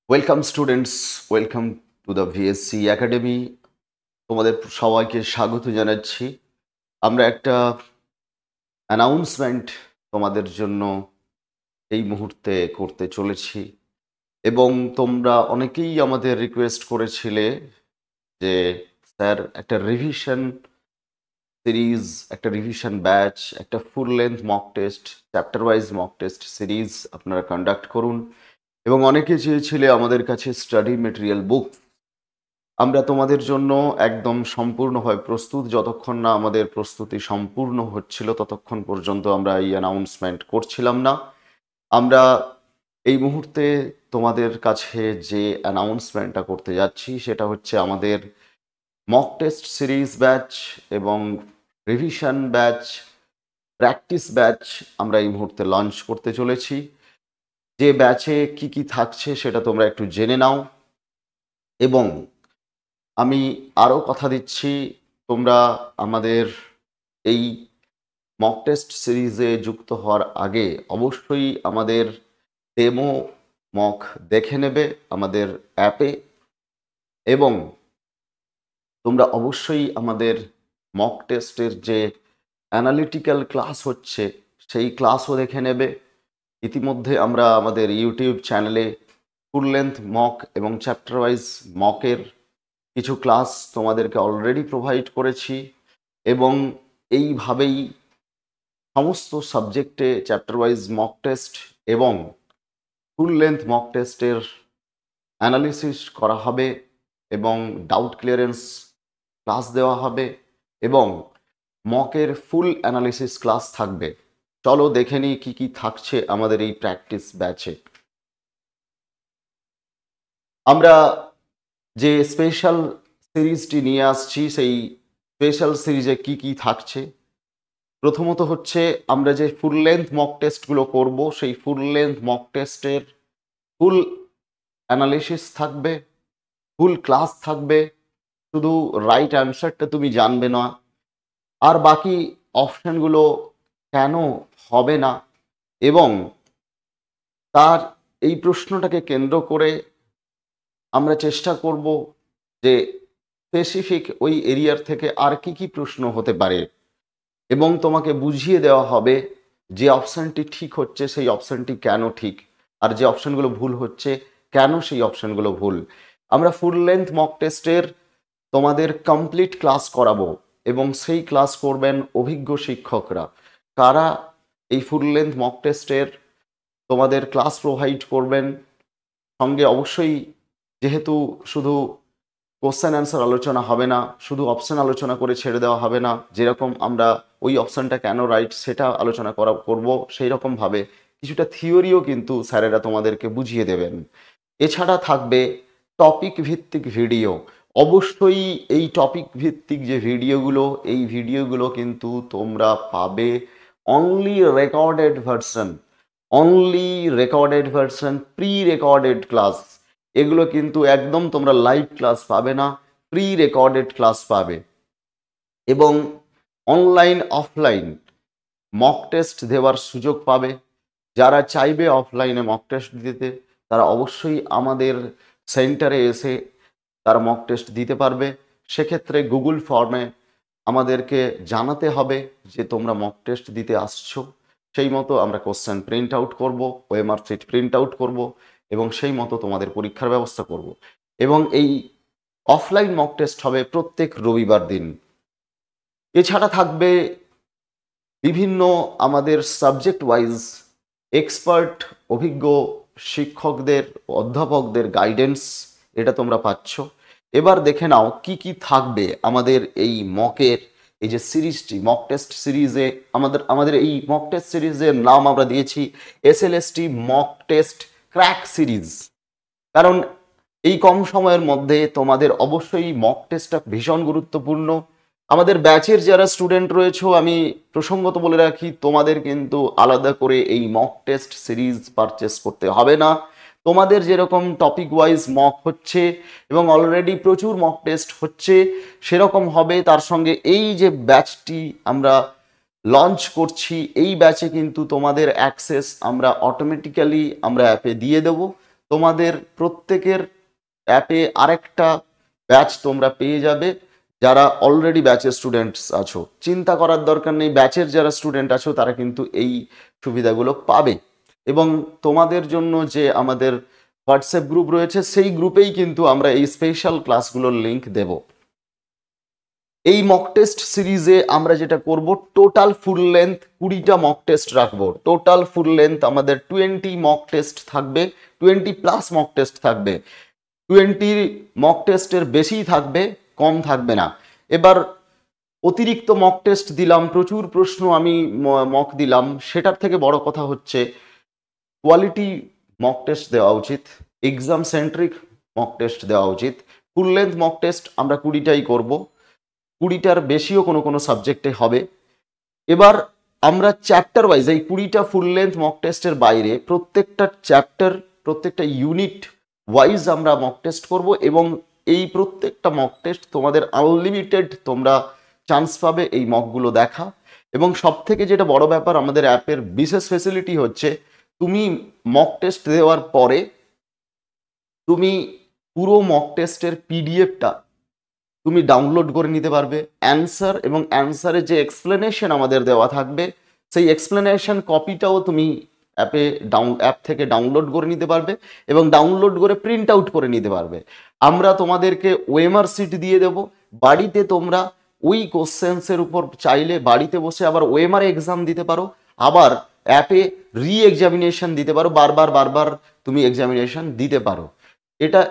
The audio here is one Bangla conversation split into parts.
Welcome students, welcome to the VSC academy. তোমাদের সবাইকে স্বাগত জানাচ্ছি। আমরা একটা অ্যানাউন্সমেন্ট তোমাদের জন্য এই মুহূর্তে করতে চলেছি এবং তোমরা অনেকেই আমাদের রিকোয়েস্ট করেছিলে যে স্যার একটা রিভিশন সিরিজ, একটা রিভিশন ব্যাচ, একটা full length mock test, chapter wise mock test series আপনারা কন্ডাক্ট করুন এবং অনেকে চেয়েছিলে আমাদের কাছে স্টাডি মেটেরিয়াল বুক। আমরা তোমাদের জন্য একদম সম্পূর্ণভাবে প্রস্তুত। যতক্ষণ না আমাদের প্রস্তুতি সম্পূর্ণ হচ্ছিল ততক্ষণ পর্যন্ত আমরা এই অ্যানাউন্সমেন্ট করছিলাম না। আমরা এই মুহূর্তে তোমাদের কাছে যে অ্যানাউন্সমেন্টটা করতে যাচ্ছি সেটা হচ্ছে আমাদের মক টেস্ট সিরিজ ব্যাচ এবং রিভিশন ব্যাচ, প্র্যাকটিস ব্যাচ আমরা এই মুহূর্তে লঞ্চ করতে চলেছি। যে ব্যাচে কি কি থাকছে সেটা তোমরা একটু জেনে নাও এবং আমি আরও কথা দিচ্ছি, তোমরা আমাদের এই মক টেস্ট সিরিজে যুক্ত হওয়ার আগে অবশ্যই আমাদের ডেমো মক দেখে নেবে আমাদের অ্যাপে এবং তোমরা অবশ্যই আমাদের মক টেস্টের যে অ্যানালিটিক্যাল ক্লাস হচ্ছে সেই ক্লাসও দেখে নেবে। ইতিমধ্যে আমরা আমাদের ইউটিউব চ্যানেলে ফুল লেন্থ মক এবং চ্যাপ্টার ওয়াইজ মকের কিছু ক্লাস তোমাদেরকে অলরেডি প্রোভাইড করেছি এবং এইভাবেই সমস্ত সাবজেক্টে চ্যাপ্টার ওয়াইজ মক টেস্ট এবং ফুল লেন্থ মক টেস্টের অ্যানালিসিস করা হবে এবং ডাউট ক্লিয়ারেন্স ক্লাস দেওয়া হবে এবং মকের ফুল অ্যানালিসিস ক্লাস থাকবে। চলো দেখে নিই কী কী থাকছে আমাদের এই প্র্যাকটিস ব্যাচে। আমরা যে স্পেশাল সিরিজটি নিয়ে আসছি সেই স্পেশাল সিরিজে কি কি থাকছে, প্রথমত হচ্ছে আমরা যে ফুল লেন্থ মক টেস্টগুলো করব সেই ফুল লেন্থ মক টেস্টের ফুল অ্যানালিসিস থাকবে, ফুল ক্লাস থাকবে। শুধু রাইট অ্যান্সারটা তুমি জানবে না, আর বাকি অপশানগুলো কেন হবে না এবং তার এই প্রশ্নটাকে কেন্দ্র করে আমরা চেষ্টা করব যে স্পেসিফিক ওই এরিয়ার থেকে আর কি কি প্রশ্ন হতে পারে এবং তোমাকে বুঝিয়ে দেওয়া হবে যে অপশানটি ঠিক হচ্ছে সেই অপশানটি কেন ঠিক, আর যে অপশানগুলো ভুল হচ্ছে কেন সেই অপশানগুলো ভুল। আমরা ফুল লেন্থ মক টেস্টের তোমাদের কমপ্লিট ক্লাস করাবো এবং সেই ক্লাস করবেন অভিজ্ঞ শিক্ষকরা। কারা এই ফুল লেন্থ মক টেস্টের তোমাদের ক্লাস প্রোভাইড করবেন, সঙ্গে অবশ্যই যেহেতু শুধু কোশ্চেন অ্যান্সার আলোচনা হবে না, শুধু অপশান আলোচনা করে ছেড়ে দেওয়া হবে না, যেরকম আমরা ওই অপশানটা কেন রাইট সেটা আলোচনা করব সেই রকমভাবে কিছুটা থিওরিও কিন্তু স্যারেরা তোমাদেরকে বুঝিয়ে দেবেন। এছাড়া থাকবে টপিক ভিত্তিক ভিডিও। অবশ্যই এই টপিক ভিত্তিক যে ভিডিওগুলো, এই ভিডিওগুলো কিন্তু তোমরা পাবে only recorded version, only recorded version, pre recorded class. এগুলো কিন্তু একদম তোমরা লাইভ ক্লাস পাবে না, প্রি রেকর্ডেড ক্লাস পাবে এবং অনলাইন অফলাইন মক টেস্ট দেওয়ার সুযোগ পাবে। যারা চাইবে অফলাইনে মক টেস্ট দিতে তারা অবশ্যই আমাদের সেন্টারে এসে তারা মক টেস্ট দিতে পারবে। সেক্ষেত্রে গুগল ফর্মে আমাদেরকে জানাতে হবে যে তোমরা মক টেস্ট দিতে আসছো, সেই মতো আমরা কোশ্চেন প্রিন্ট আউট করবো, ওএমআর শিট প্রিন্ট আউট করবো এবং সেই মতো তোমাদের পরীক্ষার ব্যবস্থা করব। এবং এই অফলাইন মক টেস্ট হবে প্রত্যেক রবিবার দিন। এছাড়া থাকবে বিভিন্ন আমাদের সাবজেক্ট ওয়াইজ এক্সপার্ট অভিজ্ঞ শিক্ষকদের, অধ্যাপকদের গাইডেন্স, এটা তোমরা পাচ্ছ। এবার দেখে নাও কি কি থাকবে আমাদের এই মকের এই যে সিরিজটি, মক টেস্ট সিরিজে আমাদের এই মক টেস্ট সিরিজের নাম আমরা দিয়েছি SLST mock test crack series. কারণ এই কম সময়ের মধ্যে তোমাদের অবশ্যই মক টেস্টটা ভীষণ গুরুত্বপূর্ণ। আমাদের ব্যাচের যারা স্টুডেন্ট রয়েছে, আমি প্রসঙ্গত বলে রাখি, তোমাদের কিন্তু আলাদা করে এই মক টেস্ট সিরিজ পারচেস করতে হবে না। তোমাদের যেরকম টপিক ওয়াইজ মক হচ্ছে এবং অলরেডি প্রচুর মক টেস্ট হচ্ছে সেরকম হবে। তার সঙ্গে এই যে ব্যাচটি আমরা লঞ্চ করছি এই ব্যাচে কিন্তু তোমাদের অ্যাক্সেস আমরা অটোমেটিক্যালি আমরা অ্যাপে দিয়ে দেবো। তোমাদের প্রত্যেকের অ্যাপে আরেকটা ব্যাচ তোমরা পেয়ে যাবে। যারা অলরেডি ব্যাচের স্টুডেন্টস আছো, চিন্তা করার দরকার নেই, ব্যাচের যারা স্টুডেন্ট আছো তারা কিন্তু এই সুবিধাগুলো পাবে। এবং তোমাদের জন্য যে আমাদের হোয়াটসঅ্যাপ গ্রুপ রয়েছে, সেই গ্রুপেই কিন্তু আমরা এই স্পেশাল ক্লাসগুলোর লিঙ্ক দেব। এই মক টেস্ট সিরিজে আমরা যেটা করব, টোটাল ফুল লেন্থ 20টা মক টেস্ট রাখবো। টোটাল ফুল লেন্থ আমাদের 20 মক টেস্ট থাকবে, 20+ মক টেস্ট থাকবে। 20 মক টেস্টের বেশি থাকবে, কম থাকবে না। এবার অতিরিক্ত মক টেস্ট দিলাম, প্রচুর প্রশ্ন আমি মক দিলাম, সেটার থেকে বড় কথা হচ্ছে কোয়ালিটি মক টেস্ট দেওয়া উচিত, এক্সাম সেন্ট্রিক মক টেস্ট দেওয়া উচিত। ফুল লেন্থ মক টেস্ট আমরা 20টাই করব, 20টার বেশিও কোনো কোনো সাবজেক্টে হবে। এবার আমরা চ্যাপ্টার ওয়াইজ এই 20টা ফুল লেন্থ মক টেস্টের বাইরে প্রত্যেকটা চ্যাপ্টার, প্রত্যেকটা ইউনিট ওয়াইজ আমরা মক টেস্ট করব। এবং এই প্রত্যেকটা মক টেস্ট তোমাদের আনলিমিটেড তোমরা চান্স পাবে এই মকগুলো দেখা। এবং সব থেকে যেটা বড় ব্যাপার, আমাদের অ্যাপের বিশেষ ফেসিলিটি হচ্ছে, তুমি মক টেস্ট দেওয়ার পরে তুমি পুরো মক টেস্টের পিডিএফটা তুমি ডাউনলোড করে নিতে পারবে। অ্যান্সার এবং অ্যান্সারের যে এক্সপ্লেনেশন আমাদের দেওয়া থাকবে, সেই এক্সপ্লেনেশন কপিটাও তুমি অ্যাপ থেকে ডাউনলোড করে নিতে পারবে এবং ডাউনলোড করে প্রিন্ট আউট করে নিতে পারবে। আমরা তোমাদেরকে ওএমআর শিট দিয়ে দেব, বাড়িতে তোমরা ওই কোশ্চেন্সের উপর চাইলে বাড়িতে বসে আবার ওএমআর এক্সাম দিতে পারো, আবার অ্যাপে এক্সামিনেশন দিতে পারো, বারবার তুমি এক্সামিনেশন দিতে পারো।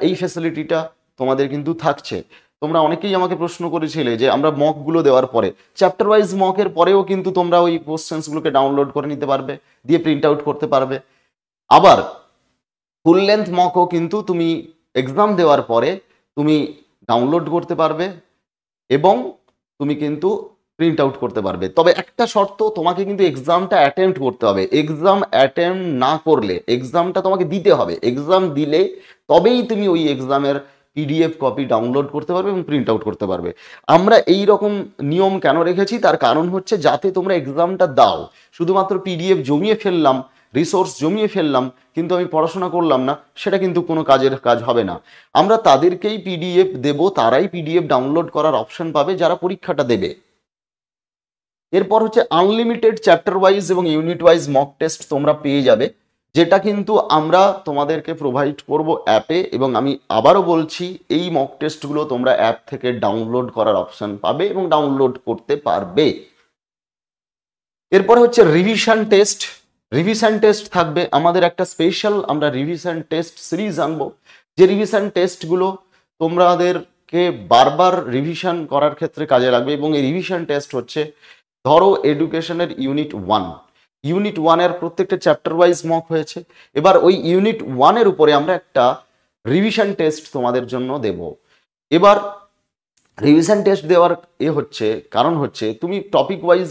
এই ফ্যাসিলিটিটা তোমাদের কিন্তু থাকছে। তোমরা অনেকেই আমাকে প্রশ্ন করেছিলে যে আমরা মকগুলো দেওয়ার পরে, চ্যাপ্টার ওয়াইজ মকের পরেও কিন্তু তোমরা ওই কোশ্চেন্সগুলোকে ডাউনলোড করে নিতে পারবে, দিয়ে প্রিন্ট আউট করতে পারবে। আবার ফুল লেন্থ মকও কিন্তু তুমি এক্সাম দেওয়ার পরে তুমি ডাউনলোড করতে পারবে এবং তুমি কিন্তু প্রিন্ট আউট করতে পারবে। তবে একটা শর্ত, তোমাকে কিন্তু এক্সামটা অ্যাটেম্প্ট করতে হবে। এক্সাম অ্যাটেম্প্ট না করলে, এক্সামটা তোমাকে দিতে হবে, এক্সাম দিলে তবেই তুমি ওই এক্সামের পিডিএফ কপি ডাউনলোড করতে পারবে এবং প্রিন্ট আউট করতে পারবে। আমরা এই রকম নিয়ম কেন রেখেছি, তার কারণ হচ্ছে যাতে তোমরা এক্সামটা দাও, শুধুমাত্র পিডিএফ জমিয়ে ফেললাম, রিসোর্স জমিয়ে ফেললাম, কিন্তু আমি পড়াশোনা করলাম না, সেটা কিন্তু কোনো কাজের কাজ হবে না। আমরা তাদেরকেই পিডিএফ দেব, তারাই পিডিএফ ডাউনলোড করার অপশন পাবে যারা পরীক্ষাটা দেবে। এরপর হচ্ছে আনলিমিটেড চ্যাপ্টার ওয়াইজ এবং ইউনিট ওয়াইজ মক টেস্ট তোমরা পেয়ে যাবে, যেটা কিন্তু আমরা তোমাদেরকে প্রোভাইড করব অ্যাপে। এবং আমি আবারও বলছি, এই মক টেস্টগুলো তোমরা অ্যাপ থেকে ডাউনলোড করার অপশন পাবে এবং ডাউনলোড করতে পারবে। এরপর হচ্ছে রিভিশন টেস্ট। রিভিশন টেস্ট থাকবে আমাদের একটা স্পেশাল, আমরা রিভিশন টেস্ট সিরিজ আনবো, যে রিভিশন টেস্টগুলো তোমাদেরকে বারবার রিভিশন করার ক্ষেত্রে কাজে লাগবে। এবং এই রিভিশন টেস্ট হচ্ছে, ধরো এডুকেশনের ইউনিট 1 এর প্রত্যেকটা চ্যাপ্টার ওয়াইজ মক হয়েছে, এবার ওই ইউনিট 1 উপরে আমরা একটা রিভিশন টেস্ট তোমাদের জন্য দেব। এবার রিভিশন টেস্ট দেওয়ার কারণ হচ্ছে, তুমি টপিক ওয়াইজ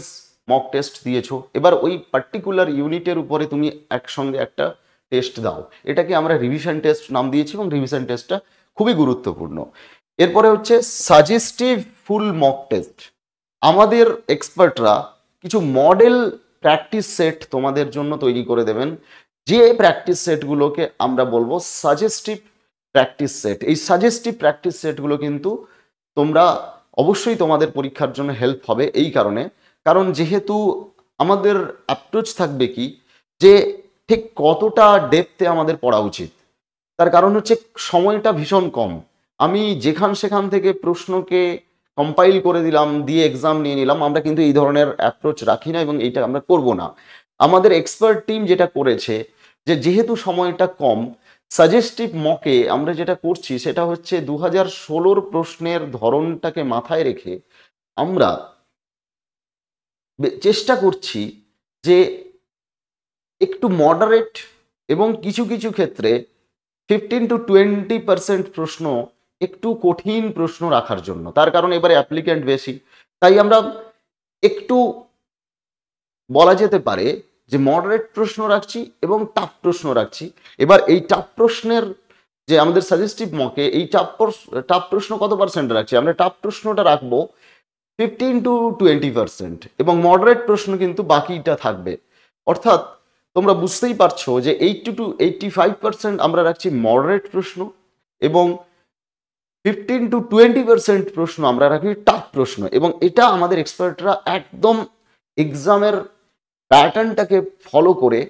মক টেস্ট দিয়েছো, এবার ওই পার্টিকুলার ইউনিটের উপরে তুমি একসঙ্গে একটা টেস্ট দাও, এটাকে আমরা রিভিশন টেস্ট নাম দিয়েছি এবং রিভিশন টেস্টটা খুবই গুরুত্বপূর্ণ। এরপরে হচ্ছে সাজেস্টিভ ফুল মক টেস্ট। আমাদের এক্সপার্টরা কিছু মডেল প্র্যাকটিস সেট তোমাদের জন্য তৈরি করে দেবেন, যে প্র্যাকটিস সেটগুলোকে আমরা বলবো সাজেস্টিভ প্র্যাকটিস সেট। এই সাজেস্টিভ প্র্যাকটিস সেটগুলো কিন্তু তোমরা অবশ্যই তোমাদের পরীক্ষার জন্য হেল্প হবে। এই কারণ যেহেতু আমাদের অ্যাপ্রোচ থাকবে কি, যে ঠিক কতটা ডেপথে আমাদের পড়া উচিত, তার কারণ হচ্ছে সময়টা ভীষণ কম। আমি সেখান থেকে প্রশ্নকে কম্পাইল করে দিলাম, দিয়ে এক্সাম নিয়ে নিলাম, আমরা কিন্তু এই ধরনের অ্যাপ্রোচ রাখি না এবং এইটা আমরা করব না। আমাদের এক্সপার্ট টিম যেটা করেছে, যেহেতু সময়টা কম, সাজেস্টিভ মকে আমরা যেটা করছি সেটা হচ্ছে 2016 প্রশ্নের ধরনটাকে মাথায় রেখে আমরা চেষ্টা করছি যে একটু মডারেট এবং কিছু কিছু ক্ষেত্রে 15-20% প্রশ্ন একটু কঠিন প্রশ্ন রাখার জন্য। তার কারণ এবারে অ্যাপ্লিক্যান্ট বেশি, তাই আমরা একটু বলা যেতে পারে যে মডারেট প্রশ্ন রাখছি এবং টাফ প্রশ্ন রাখছি। এবার এই টাফ প্রশ্নের যে আমাদের সাজেস্টিভ মকে এই টাফ প্রশ্ন কত পার্সেন্ট রাখছি, আমরা টাফ প্রশ্নটা রাখবো 15-20% এবং মডারেট প্রশ্ন কিন্তু বাকিটা থাকবে। অর্থাৎ তোমরা বুঝতেই পারছো যে 80 to 85% আমরা রাখছি মডারেট প্রশ্ন এবং 15 to 20% প্রশ্ন আমরা রাখি টাফ প্রশ্ন। এবং এটা আমাদের এক্সপার্টরা একদম এক্সামের প্যাটার্নটাকে ফলো করে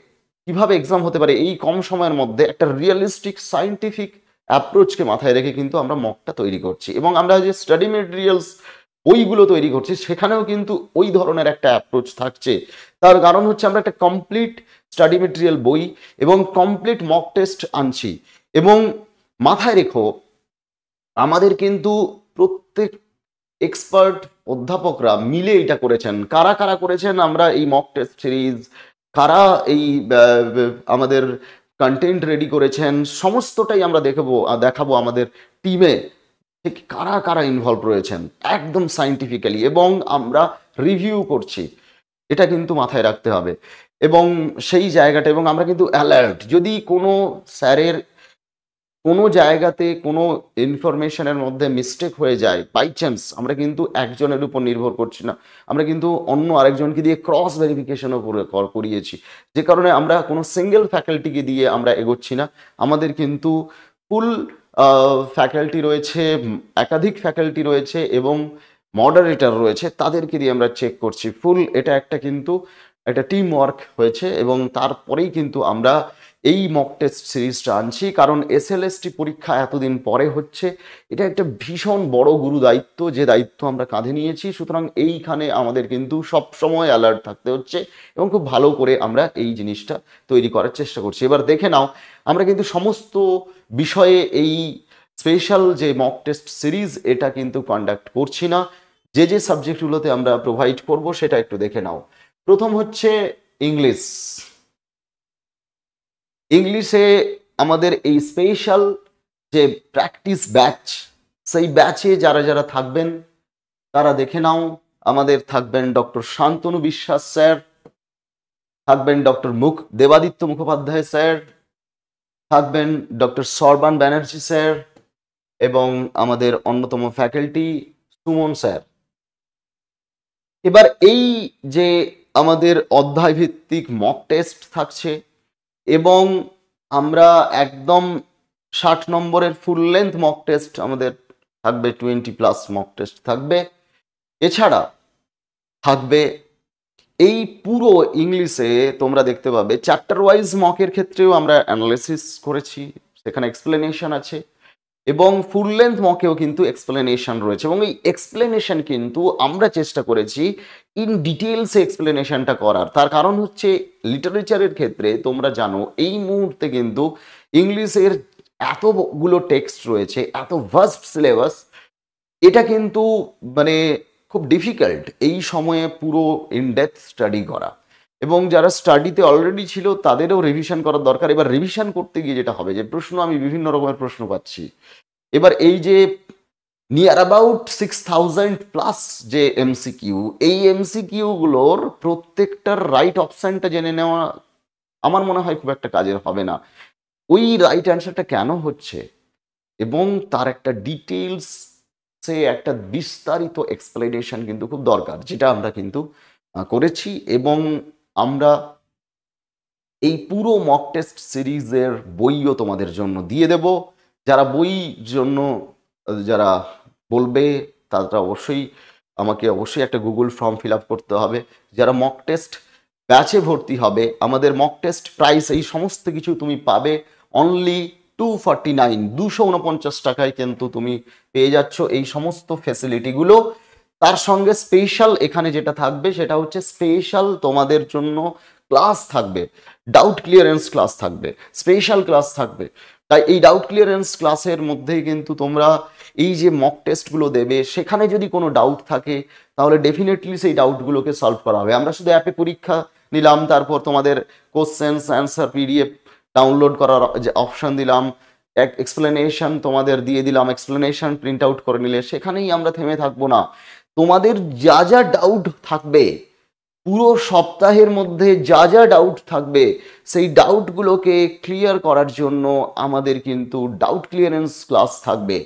কিভাবে এক্সাম হতে পারে এই কম সময়ের মধ্যে একটা রিয়েলিস্টিক সায়েন্টিফিক অ্যাপ্রোচকে মাথায় রেখে কিন্তু আমরা মকটা তৈরি করছি। এবং আমরা যে স্টাডি মেটেরিয়ালস বইগুলো তৈরি করছি সেখানেও কিন্তু ওই ধরনের একটা অ্যাপ্রোচ থাকছে। তার কারণ হচ্ছে আমরা একটা কমপ্লিট স্টাডি মেটেরিয়াল বই এবং কমপ্লিট মক টেস্ট আনছি। এবং মাথায় রেখো আমাদের কিন্তু প্রত্যেক এক্সপার্ট অধ্যাপকরা মিলে এটা করেছেন। কারা কারা করেছেন আমরা এই মক টেস্ট সিরিজ, কারা এই আমাদের কন্টেন্ট রেডি করেছেন, সমস্তটাই আমরা দেখাবো আমাদের টিমে ঠিক কারা কারা ইনভলভ রয়েছেন একদম সায়েন্টিফিক্যালি। এবং আমরা রিভিউ করছি, এটা কিন্তু মাথায় রাখতে হবে। এবং সেই জায়গাটা, এবং আমরা কিন্তু অ্যালার্ট, যদি কোনো স্যারের কোনো জায়গাতে কোনো ইনফরমেশনের মধ্যে মিস্টেক হয়ে যায় বাই চান্স, আমরা কিন্তু একজনের উপর নির্ভর করছি না, আমরা কিন্তু অন্য আরেকজনকে দিয়ে ক্রস ভেরিফিকেশনও করিয়েছি। যে কারণে আমরা কোনো সিঙ্গেল ফ্যাকাল্টিকে দিয়ে আমরা এগোচ্ছি না, আমাদের কিন্তু ফুল ফ্যাকাল্টি রয়েছে, একাধিক ফ্যাকাল্টি রয়েছে এবং মডারেটর রয়েছে, তাদেরকে দিয়ে আমরা চেক করছি ফুল। এটা একটা কিন্তু একটা টিম ওয়ার্ক হয়েছে এবং তারপরেই কিন্তু আমরা এই মক টেস্ট সিরিজটা আনছি। কারণ এসএলএসটি পরীক্ষা এতদিন পরে হচ্ছে, এটা একটা ভীষণ বড় গুরু দায়িত্ব, যে দায়িত্ব আমরা কাঁধে নিয়েছি। সুতরাং এইখানে আমাদের কিন্তু সব সময় অ্যালার্ট থাকতে হচ্ছে এবং খুব ভালো করে আমরা এই জিনিসটা তৈরি করার চেষ্টা করছি। এবার দেখে নাও, আমরা কিন্তু সমস্ত বিষয়ে এই স্পেশাল যে মক টেস্ট সিরিজ এটা কিন্তু কন্ডাক্ট করছি না, যে যে সাবজেক্টগুলোতে আমরা প্রোভাইড করব সেটা একটু দেখে নাও। প্রথম হচ্ছে ইংলিশ। ইংলিশে আমাদের এই স্পেশাল যে প্র্যাকটিস ব্যাচ, সেই ব্যাচে যারা যারা থাকবেন তারা দেখে নাও। আমাদের থাকবেন ডক্টর শান্তনু বিশ্বাস স্যার, থাকবেন ডক্টর দেবাদিত্য মুখোপাধ্যায় স্যার, থাকবেন ডক্টর সরবান ব্যানার্জি স্যার এবং আমাদের অন্যতম ফ্যাকাল্টি সুমন স্যার। এবার এই যে আমাদের অধ্যায় ভিত্তিক মক টেস্ট থাকছে এবং আমরা একদম 60 নম্বরের ফুল লেন্থ মক টেস্ট আমাদের থাকবে, 20+ মক টেস্ট থাকবে। এছাড়া থাকবে এই পুরো ইংলিশে তোমরা দেখতে পাবে চ্যাপ্টার ওয়াইজ মকের ক্ষেত্রেও আমরা অ্যানালিসিস করেছি, সেখানে এক্সপ্লেনেশন আছে এবং ফুল লেন্থ মকেও কিন্তু এক্সপ্লেনেশন রয়েছে। এবং এই এক্সপ্লেনেশন কিন্তু আমরা চেষ্টা করেছি ইন ডিটেলসে এক্সপ্লেনেশনটা করার। তার কারণ হচ্ছে লিটারেচারের ক্ষেত্রে তোমরা জানো এই মুহূর্তে কিন্তু ইংলিশের এতগুলো টেক্সট রয়েছে, এত ভাস্ট সিলেবাস, এটা কিন্তু মানে খুব ডিফিকাল্ট এই সময়ে পুরো ইনডেপথ স্টাডি করা। এবং যারা স্টাডিতে অলরেডি ছিল তাদেরও রিভিশন করার দরকার। এবার রিভিশন করতে গিয়ে যেটা হবে, যে প্রশ্ন আমি বিভিন্ন রকমের প্রশ্ন পাচ্ছি, এবার এই যে নিয়ার অ্যাবাউট 6000+ যে এমসিকিউ, এই এমসিকিউগুলোর প্রত্যেকটার রাইট অপশানটা জেনে নেওয়া আমার মনে হয় খুব একটা কাজের হবে না। ওই রাইট অ্যান্সারটা কেন হচ্ছে এবং তার একটা ডিটেলস, সে একটা বিস্তারিত এক্সপ্লেনেশন কিন্তু খুব দরকার, যেটা আমরা কিন্তু করেছি। এবং আমরা এই পুরো মক টেস্ট সিরিজের বইও তোমাদের জন্য দিয়ে দেব। যারা বই জন্য যারা বলবে তারা অবশ্যই একটা গুগল ফর্ম ফিল আপ করতে হবে। যারা মক টেস্ট ব্যাচে ভর্তি হবে, আমাদের মক টেস্ট প্রাইস এই সমস্ত কিছু তুমি পাবে অনলি 249, 249 টাকায় কিন্তু তুমি পেয়ে যাচ্ছ এই সমস্ত ফ্যাসিলিটিগুলো। তার সঙ্গে স্পেশাল এখানে যেটা থাকবে সেটা হচ্ছে স্পেশাল তোমাদের জন্য ক্লাস থাকবে, ডাউট ক্লিয়ারেন্স ক্লাস থাকবে, স্পেশাল ক্লাস থাকবে। তাই এই ডাউট ক্লিয়ারেন্স ক্লাসের মধ্যেই কিন্তু তোমরা এই যে মক টেস্টগুলো দেবে, সেখানে যদি কোনো ডাউট থাকে তাহলে ডেফিনেটলি সেই ডাউটগুলোকে সলভ করা হবে। আমরা শুধু অ্যাপে পরীক্ষা নিলাম, তারপর তোমাদের কোশ্চেন্স অ্যান্সার পিডিএফ ডাউনলোড করার যে অপশান দিলাম, এক্সপ্লেনেশন তোমাদের দিয়ে দিলাম, এক্সপ্লেনেশন প্রিন্ট আউট করে নিলে, সেখানেই আমরা থেমে থাকবো না। তোমাদের যা যা ডাউট থাকবে পুরো সপ্তাহের মধ্যে, যা যা ডাউট থাকবে সেই ডাউটগুলোকে ক্লিয়ার করার জন্য আমাদের কিন্তু ডাউট ক্লিয়ারেন্স ক্লাস থাকবে।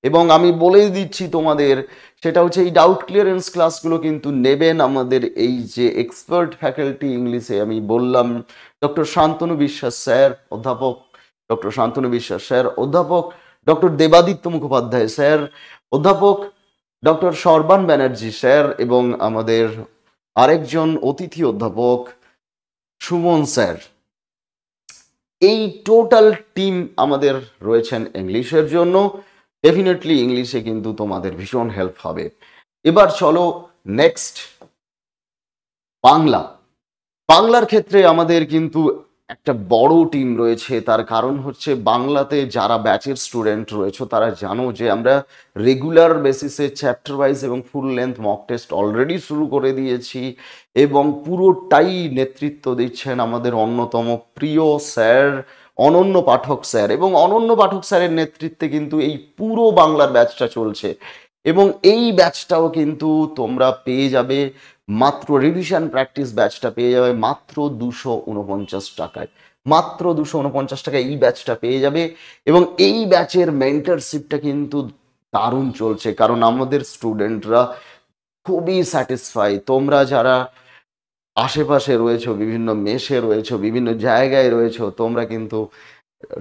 এবং আমি বলেই দিচ্ছি তোমাদের, সেটা হচ্ছে এই ডাউট ক্লিয়ারেন্স ক্লাসগুলো কিন্তু নেবেন আমাদের এই যে এক্সপার্ট ফ্যাকাল্টি ইংলিশে আমি বললাম, ডক্টর শান্তনু বিশ্বাস স্যার, অধ্যাপক ডক্টর শান্তনু বিশ্বাস স্যার, অধ্যাপক ডক্টর দেবাদিত্য মুখোপাধ্যায় স্যার, অধ্যাপক ডক্টর সর্বান ব্যানার্জি স্যার, এবং আমাদের আরেকজন অতিথি অধ্যাপক সুমন স্যার। এই টোটাল টিম আমাদের রয়েছেন ইংলিশের জন্য। ডেফিনেটলি ইংলিশে কিন্তু তোমাদের ভীষণ হেল্প হবে। এবার চলো নেক্সট, বাংলা। বাংলার ক্ষেত্রে আমাদের কিন্তু একটা বড় টিম রয়েছে। তার কারণ হচ্ছে বাংলাতে যারা ব্যাচের স্টুডেন্ট রয়েছে তারা জানো যে আমরা রেগুলার বেসিসে চ্যাপ্টার ওয়াইজ এবং full length mock test already শুরু করে দিয়েছি, এবং পুরোটাই নেতৃত্ব দিচ্ছেন আমাদের অন্যতম প্রিয় স্যার অনন্য পাঠক স্যার, এবং অনন্য পাঠক স্যারের নেতৃত্বে কিন্তু এই পুরো বাংলার ব্যাচটা চলছে। এবং এই ব্যাচটাও কিন্তু তোমরা পেয়ে যাবে মাত্র, রিভিশন প্র্যাকটিস ব্যাচটা পেয়ে যাবে মাত্র 249 টাকায়। মাত্র 249 টাকায় এই ব্যাচটা পেয়ে যাবে। এবং এই ব্যাচের মেন্টরশিপটা কিন্তু দারুণ চলছে, কারণ আমাদের স্টুডেন্টরা খুবই স্যাটিসফাই। তোমরা যারা আশেপাশে রয়েছো, বিভিন্ন মেসে রয়েছো, বিভিন্ন জায়গায় রয়েছো, তোমরা কিন্তু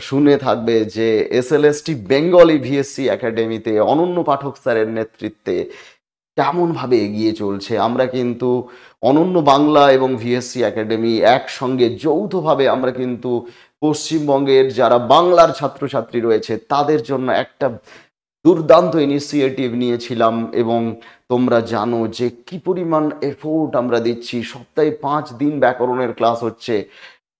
শুনে থাকবে যে এসএলএসটি বেঙ্গলি ভিএসসি একাডেমিতে অনন্য পাঠক স্যারের নেতৃত্বে কেমনভাবে এগিয়ে চলছে। আমরা কিন্তু অনন্য বাংলা এবং ভিএসসি একাডেমি একসঙ্গে যৌথভাবে আমরা কিন্তু পশ্চিমবঙ্গের যারা বাংলার ছাত্রছাত্রী রয়েছে তাদের জন্য একটা দুর্দান্ত ইনিশিয়েটিভ নিয়েছিলাম। এবং তোমরা জানো যে কি পরিমাণ এফোর্ট আমরা দিচ্ছি। সপ্তাহে 5 দিন ব্যাকরণের ক্লাস হচ্ছে,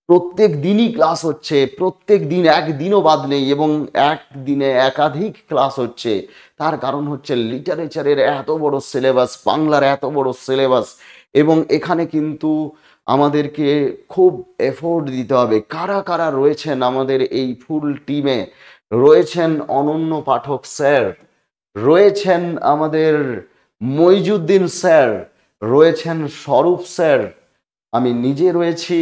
প্রত্যেক দিনই ক্লাস হচ্ছে, প্রত্যেক দিন একদিনও বাদ নেই, এবং একদিনে একাধিক ক্লাস হচ্ছে। তার কারণ হচ্ছে লিটারেচারের এত বড় সিলেবাস, বাংলার এত বড় সিলেবাস, এবং এখানে কিন্তু আমাদেরকে খুব এফোর্ট দিতে হবে। কারা কারা রয়েছেন আমাদের এই ফুল টিমে? রয়েছেন অনন্য পাঠক স্যার, রয়েছেন আমাদের মইজুদ্দিন স্যার, রয়েছেন স্বরূপ স্যার, আমি নিজে রয়েছি,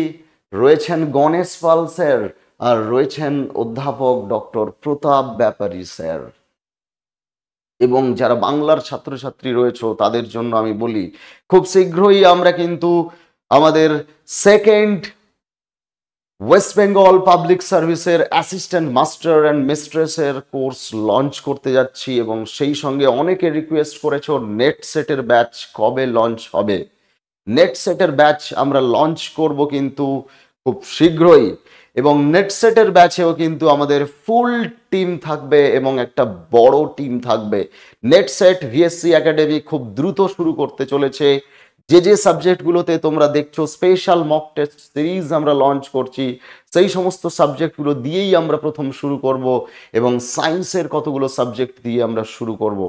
রয়েছেন গণেশ পাল স্যার, আর রয়েছেন অধ্যাপক ডক্টর প্রতাপ ব্যাপারী স্যার। এবং যারা বাংলার ছাত্রছাত্রী রয়েছে তাদের জন্য আমি বলি, খুব শীঘ্রই আমরা কিন্তু আমাদের সেকেন্ড ওয়েস্ট বেঙ্গল পাবলিক সার্ভিসের অ্যাসিস্ট্যান্ট মাস্টার অ্যান্ড মিস্ট্রেসের কোর্স লঞ্চ করতে যাচ্ছি। এবং সেই সঙ্গে অনেকে রিকোয়েস্ট করেছো নেট সেটের ব্যাচ কবে লঞ্চ হবে। নেট সেটের ব্যাচ আমরা লঞ্চ করব কিন্তু খুব শীঘ্রই, এবং নেট সেটের ব্যাচেও কিন্তু আমাদের ফুল টিম থাকবে এবং একটা বড় টিম থাকবে। নেট সেট ভিএসসি একাডেমি খুব দ্রুত শুরু করতে চলেছে। যে যে সাবজেক্টগুলোতে তোমরা দেখছো স্পেশাল মক টেস্ট সিরিজ আমরা লঞ্চ করছি, সেই সমস্ত সাবজেক্টগুলো দিয়েই আমরা প্রথম শুরু করব, এবং সায়েন্সের কতগুলো সাবজেক্ট দিয়ে আমরা শুরু করব।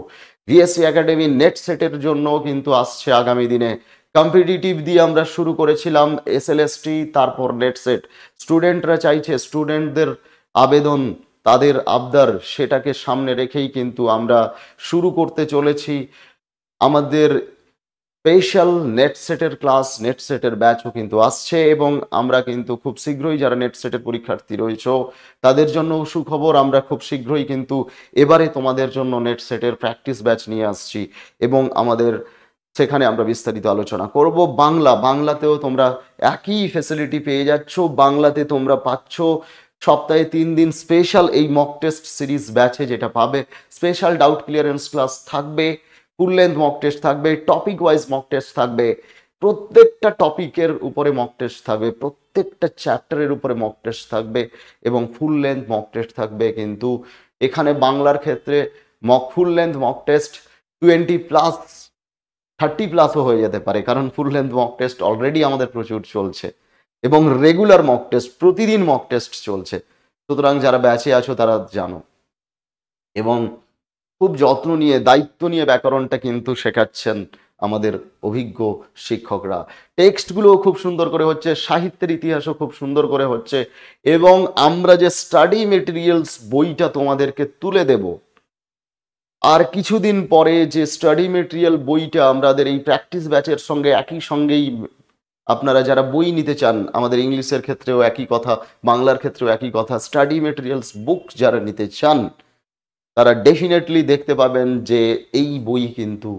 ভিএসসি একাডেমি নেট সেটের জন্য কিন্তু আসছে আগামী দিনে কম্পিটিটিভ দিয়ে আমরা শুরু করেছিলাম এসএলএসটি, তারপর নেট সেট। স্টুডেন্টরা চাইছে, স্টুডেন্টদের আবেদন, তাদের আবদার, সেটাকে সামনে রেখেই কিন্তু আমরা শুরু করতে চলেছি আমাদের স্পেশাল নেট সেটের ক্লাস। নেট সেটের ব্যাচও কিন্তু আসছে, এবং আমরা কিন্তু খুব শীঘ্রই যারা নেট সেটের পরীক্ষার্থী রয়েছে তাদের জন্য সুখবর, আমরা খুব শীঘ্রই কিন্তু এবারে তোমাদের জন্য নেট সেটের প্র্যাকটিস ব্যাচ নিয়ে আসছি, এবং আমাদের সেখানে আমরা বিস্তারিত আলোচনা করব। বাংলাতেও তোমরা একই ফ্যাসিলিটি পেয়ে যাচ্ছ। বাংলাতে তোমরা পাচ্ছ সপ্তাহে 3 দিন স্পেশাল এই মক টেস্ট সিরিজ ব্যাচে যেটা পাবে, স্পেশাল ডাউট ক্লিয়ারেন্স ক্লাস থাকবে, ফুল লেন্থ মক টেস্ট থাকবে, টপিক ওয়াইজ মক টেস্ট থাকবে, প্রত্যেকটা টপিকের উপরে মক টেস্ট থাকবে, প্রত্যেকটা চ্যাপ্টারের উপরে মক টেস্ট থাকবে, এবং ফুল লেন্থ মক টেস্ট থাকবে। কিন্তু এখানে বাংলার ক্ষেত্রে ফুল লেন্থ মক টেস্ট 20+, 30+ হয়ে যেতে পারে, কারণ full length mock test already আমাদের প্রচুর চলছে, এবং রেগুলার মক টেস্ট প্রতিদিন মক টেস্ট চলছে। সুতরাং যারা ব্যাচে আছো তারা জানো, এবং খুব যত্ন নিয়ে দায়িত্ব নিয়ে ব্যাকরণটা কিন্তু শেখাচ্ছেন আমাদের অভিজ্ঞ শিক্ষকরা। টেক্সটগুলো খুব সুন্দর করে হচ্ছে, সাহিত্যের ইতিহাসও খুব সুন্দর করে হচ্ছে, এবং আমরা যে স্টাডি মেটেরিয়ালস বইটা তোমাদেরকে তুলে দেব আর কিছুদিন পরে, যে স্টাডি মেটেরিয়াল বইটা আমাদের এই প্র্যাকটিস ব্যাচের সঙ্গে একই সঙ্গেই, আপনারা যারা বই নিতে চান, আমাদের ইংলিশের ক্ষেত্রেও একই কথা, বাংলার ক্ষেত্রেও একই কথা, স্টাডি মেটেরিয়ালস বুক যারা নিতে চান তারা ডেফিনেটলি দেখতে পাবেন যে এই বই কিন্তু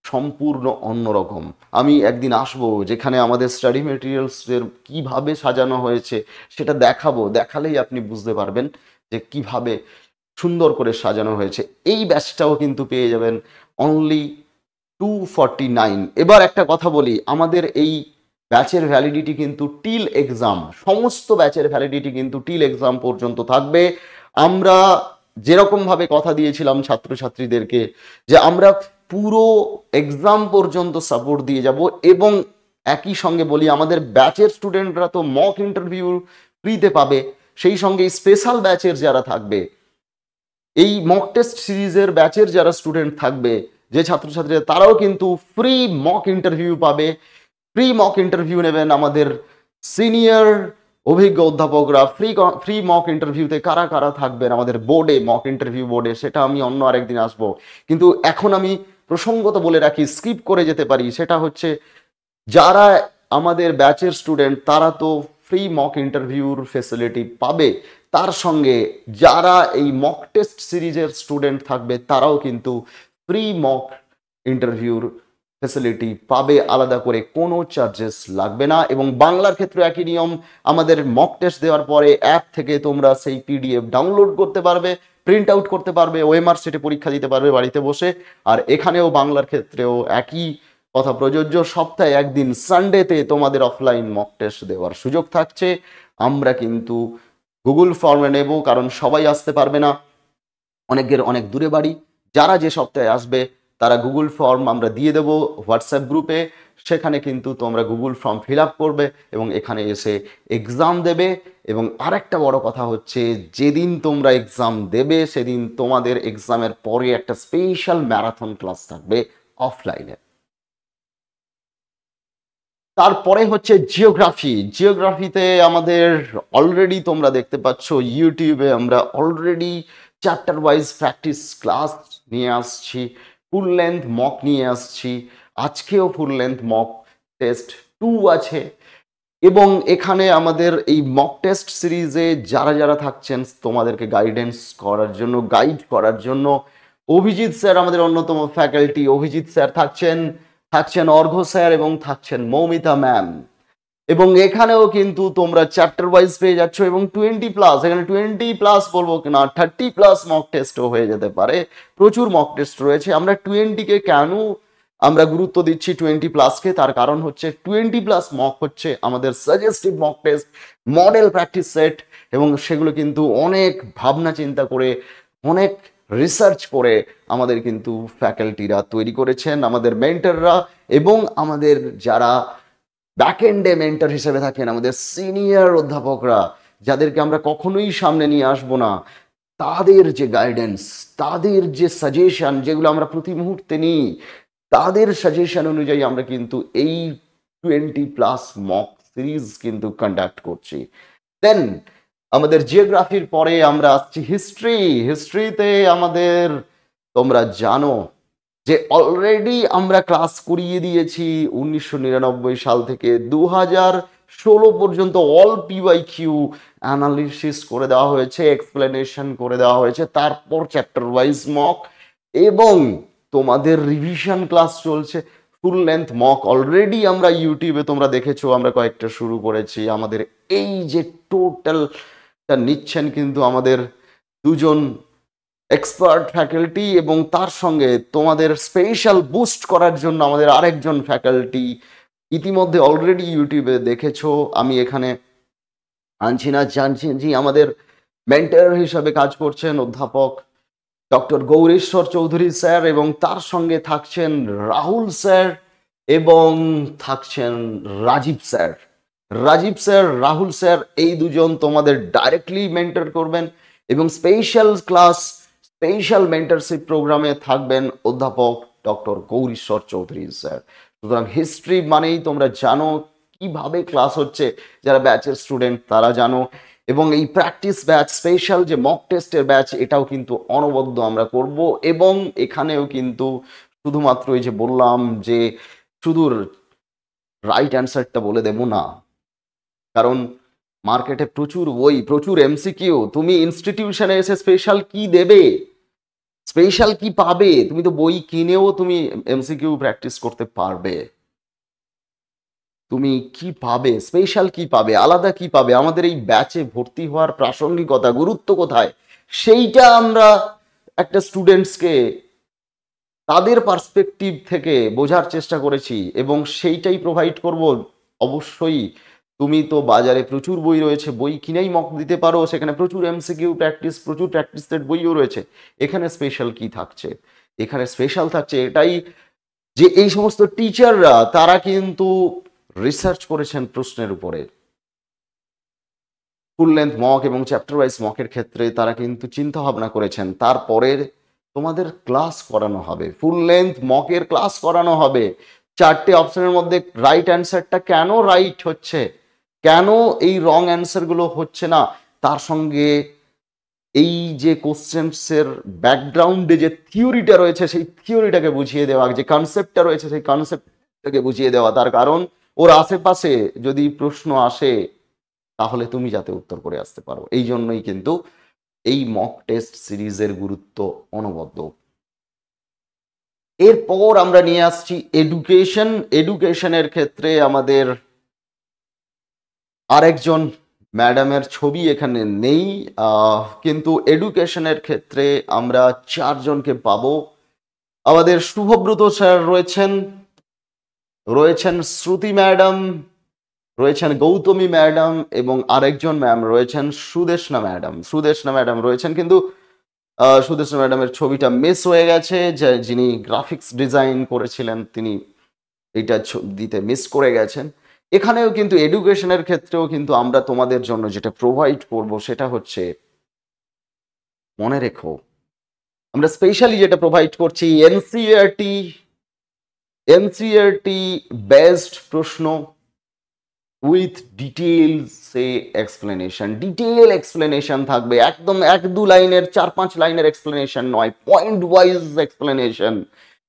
সম্পূর্ণ অন্যরকম। আমি একদিন আসবো যেখানে আমাদের স্টাডি মেটেরিয়ালসের কিভাবে সাজানো হয়েছে সেটা দেখাবো, দেখালেই আপনি বুঝতে পারবেন যে কিভাবে সুন্দর করে সাজানো হয়েছে। এই ব্যাচটাও কিন্তু পেয়ে যাবেন অনলি 249। এবার একটা কথা বলি, আমাদের এই ব্যাচের ভ্যালিডিটি কিন্তু টিল এক্সাম, সমস্ত ব্যাচের ভ্যালিডিটি কিন্তু টিল এক্সাম পর্যন্ত থাকবে। আমরা যেরকমভাবে কথা দিয়েছিলাম ছাত্রছাত্রীদেরকে যে আমরা পুরো এক্সাম পর্যন্ত সাপোর্ট দিয়ে যাব, এবং একই সঙ্গে বলি আমাদের ব্যাচের স্টুডেন্টরা তো মক ইন্টারভিউ ফ্রিতে পাবে, সেই সঙ্গে স্পেশাল ব্যাচের যারা থাকবে, এই মক টেস্ট সিরিজের ব্যাচের যারা স্টুডেন্ট থাকবে, যে ছাত্রছাত্রীরা, তারাও কিন্তু ফ্রি মক ইন্টারভিউ পাবে। ফ্রি মক ইন্টারভিউ নেবেন আমাদের সিনিয়র অভিজ্ঞ অধ্যাপকরা। ফ্রি মক ইন্টারভিউতে কারা কারা থাকবেন আমাদের বোর্ডে, মক ইন্টারভিউ বোর্ডে, সেটা আমি অন্য আরেকদিন আসবো। কিন্তু এখন আমি প্রসঙ্গত বলে রাখি, স্কিপ করে যেতে পারি, সেটা হচ্ছে যারা আমাদের ব্যাচের স্টুডেন্ট তারা তো ফ্রি মক ইন্টারভিউর ফেসিলিটি পাবে, তার সঙ্গে যারা এই মক টেস্ট সিরিজের স্টুডেন্ট থাকবে তারাও কিন্তু ফ্রি মক ইন্টারভিউর ফেসিলিটি পাবে, আলাদা করে কোনো চার্জেস লাগবে না। এবং বাংলার ক্ষেত্রে একই নিয়ম, আমাদের মক টেস্ট দেওয়ার পরে অ্যাপ থেকে তোমরা সেই পিডিএফ ডাউনলোড করতে পারবে, প্রিন্ট আউট করতে পারবে, ওএমআর সিটে পরীক্ষা দিতে পারবে বাড়িতে বসে। আর এখানেও বাংলার ক্ষেত্রেও একই কথা প্রযোজ্য, সপ্তাহে একদিন সানডেতে তোমাদের অফলাইন মক টেস্ট দেওয়ার সুযোগ থাকছে। আমরা কিন্তু গুগল ফর্মে নেব, কারণ সবাই আসতে পারবে না, অনেকের অনেক দূরে বাড়ি। যারা যে সপ্তাহে আসবে তারা গুগল ফর্ম আমরা দিয়ে দেব হোয়াটসঅ্যাপ গ্রুপে, সেখানে কিন্তু তোমরা গুগল ফর্ম ফিল আপ করবে এবং এখানে এসে এক্সাম দেবে। এবং আরেকটা বড় কথা হচ্ছে, যেদিন তোমরা এক্সাম দেবে সেদিন তোমাদের এক্সামের পরে একটা স্পেশাল ম্যারাথন ক্লাস থাকবে অফলাইনে। তারপরে হচ্ছে জিওগ্রাফি। জিওগ্রাফিতে আমাদের অলরেডি তোমরা দেখতে পাচ্ছ ইউটিউবে আমরা already chapter wise practice class নিয়ে আসছি, ফুল লেন্থ মক নিয়ে আসছি। আজকেও ফুল লেন্থ মক টেস্ট 2 আছে। এবং এখানে আমাদের এই মক টেস্ট সিরিজে যারা যারা থাকছেন তোমাদেরকে গাইডেন্স করার জন্য, গাইড করার জন্য অভিজিৎ স্যার আমাদের অন্যতম ফ্যাকাল্টি। অভিজিৎ স্যার থাকছেন, থাকছেন অর্ঘ্য স্যার এবং থাকছেন মৌমিতা ম্যাম। এবং এখানেও কিন্তু তোমরা চ্যাপ্টার ওয়াইজ পেয়ে যাচ্ছ এবং 20+, এখানে 20+ বলবো কিনা 30+ মক টেস্টও হয়ে যেতে পারে। প্রচুর মক টেস্ট রয়েছে। আমরা 20কে কেন আমরা গুরুত্ব দিচ্ছি 20+কে, তার কারণ হচ্ছে 20+ মক হচ্ছে আমাদের suggestive mock test, model practice set, এবং সেগুলো কিন্তু অনেক ভাবনা চিন্তা করে, অনেক রিসার্চ করে আমাদের কিন্তু ফ্যাকাল্টিরা তৈরি করেছেন, আমাদের মেন্টররা। এবং আমাদের যারা ব্যাকএন্ডে মেন্টর হিসেবে থাকেন, আমাদের সিনিয়র অধ্যাপকরা, যাদেরকে আমরা কখনোই সামনে নিয়ে আসবো না, তাদের যে গাইডেন্স, তাদের যে সাজেশন, যেগুলো আমরা প্রতি মুহূর্তে নিই, তাদের সাজেশন অনুযায়ী আমরা কিন্তু এই 20+ মক সিরিজ কিন্তু কন্ডাক্ট করছি। দেন আমাদের জিওগ্রাফির পরে আমরা আসছি হিস্ট্রি। হিস্ট্রিতে আমাদের তোমরা জানো যে অলরেডি আমরা ক্লাস করিয়ে দিয়েছি 1999 সাল থেকে 2016 পর্যন্ত অল পিওয়াইকিউ অ্যানালিসিস করে দেওয়া হয়েছে, এক্সপ্লেনেশন করে দেওয়া হয়েছে, তারপর চ্যাপ্টার ওয়াইজ মক এবং তোমাদের রিভিশন ক্লাস চলছে। ফুল লেন্থ মক অলরেডি আমরা ইউটিউবে তোমরা দেখেছো, আমরা কয়েকটা শুরু করেছি। আমাদের এই যে টোটালটা নিচ্ছেন কিন্তু আমাদের দুজন এক্সপার্ট ফ্যাকাল্টি, এবং তার সঙ্গে তোমাদের স্পেশাল বুস্ট করার জন্য আমাদের আরেকজন ফ্যাকাল্টি ইতিমধ্যে অলরেডি ইউটিউবে দেখেছো। আমি এখানে আনছি না, জানছি জি আমাদের মেন্টর হিসাবে কাজ করছেন অধ্যাপক ডক্টর গৌরীশ্বর চৌধুরী স্যার, এবং তার সঙ্গে থাকছেন রাহুল স্যার এবং থাকছেন Rajib sir. Rajib sir, Rahul sir, এই দুজন তোমাদের ডাইরেক্টলি মেন্টর করবেন এবং স্পেশাল ক্লাস, স্পেশাল মেন্টরশিপ প্রোগ্রামে থাকবেন অধ্যাপক ডক্টর গৌরীশ্বর চৌধুরী স্যার। সুতরাং হিস্ট্রি মানেই তোমরা জানো কিভাবে ক্লাস হচ্ছে, যারা ব্যাচের স্টুডেন্ট তারা জানো। এবং এই প্র্যাকটিস ব্যাচ, স্পেশাল যে মক টেস্টের ব্যাচ, এটাও কিন্তু অনবদ্য আমরা করব। এবং এখানেও কিন্তু শুধুমাত্র এই যে বললাম যে শুধু রাইট অ্যান্সারটা বলে দেব না, কারণ মার্কেটে প্রচুর বই, প্রচুর এমসিকিউ, তুমি ইনস্টিটিউশনে এসে স্পেশাল কি দেবে স্পেশাল কি পাবে? তুমি তো বই কিনেও তুমি এমসিকিউ প্র্যাকটিস করতে পারবে। তুমি কি পাবে? স্পেশাল কি পাবে? আলাদা কি পাবে? আমাদের এই ব্যাচে ভর্তি হওয়ার প্রাসঙ্গিকতা, গুরুত্ব কোথায়? সেইটা আমরা একটা স্টুডেন্টসকে তাদের পার্সপেক্টিভ থেকে বোঝার চেষ্টা করেছি এবং সেইটাই প্রোভাইড করব। অবশ্যই তুমি তো বাজারে প্রচুর বই রয়েছে, বই কিনেই মক দিতে পারো, সেখানে প্রচুর এমসিকিউ প্র্যাকটিস, প্রচুর প্র্যাকটিস সেট বইও রয়েছে। এখানে স্পেশাল কি থাকছে? এখানে স্পেশাল থাকছে এটাই যে এই সমস্ত টিচাররা তারা কিন্তু রিসার্চ করেছেন প্রশ্নের উপরে। ফুল লেন্থ মক এবং চ্যাপ্টার ওয়াইজ মকের ক্ষেত্রে তারা কিন্তু চিন্তা ভাবনা করেছেন, তারপরে তোমাদের ক্লাস করানো হবে, ফুল লেন্থ মকের ক্লাস করানো হবে। 4টে অপশনের মধ্যে রাইট অ্যান্সারটা কেন রাইট হচ্ছে, কেন এই রং অ্যান্সারগুলো হচ্ছে না, তার সঙ্গে এই যে কোশ্চেন্সের ব্যাকগ্রাউন্ডে যে থিওরিটা রয়েছে সেই থিওরিটাকে বুঝিয়ে দেওয়া, যে কনসেপ্টটা রয়েছে সেই কনসেপ্টটাকে বুঝিয়ে দেওয়া। তার কারণ ওর আশেপাশে যদি প্রশ্ন আসে তাহলে তুমি যাতে উত্তর করে আসতে পারো। এই জন্যই কিন্তু এই মক টেস্ট সিরিজের গুরুত্ব অনবদ্য। এরপর আমরা নিয়ে আসছি এডুকেশন। এডুকেশনের ক্ষেত্রে আমাদের আরেকজন ম্যাডামের ছবি এখানে নেই, কিন্তু এডুকেশনের ক্ষেত্রে আমরা 4জনকে পাবো। আমাদের শুভব্রত স্যার রয়েছেন, রয়েছেন শ্রুতি ম্যাডাম, রয়েছেন গৌতমী ম্যাডাম এবং আরেকজন ম্যাম রয়েছেন সুদেশনা ম্যাডাম। সুদেশনা ম্যাডাম রয়েছেন, কিন্তু সুদেশনা ম্যাডামের ছবিটা মিস হয়ে গেছে, যিনি গ্রাফিক্স ডিজাইন করেছিলেন তিনি এইটা দিতে মিস করে গেছেন। এখানেও কিন্তু এডুকেশনের ক্ষেত্রেও কিন্তু আমরা তোমাদের জন্য যেটা প্রোভাইড করব সেটা হচ্ছে, মনে রেখো আমরা স্পেশালি যেটা প্রোভাইড করছি এনসিইআরটি বেসড প্রশ্ন উইথ ডিটেলসে এক্সপ্লেনেশন। ডিটেল এক্সপ্লেনেশন থাকবে, একদম 1-2 লাইনের 4-5 লাইনের এক্সপ্লেনেশন নয়, point wise explanation.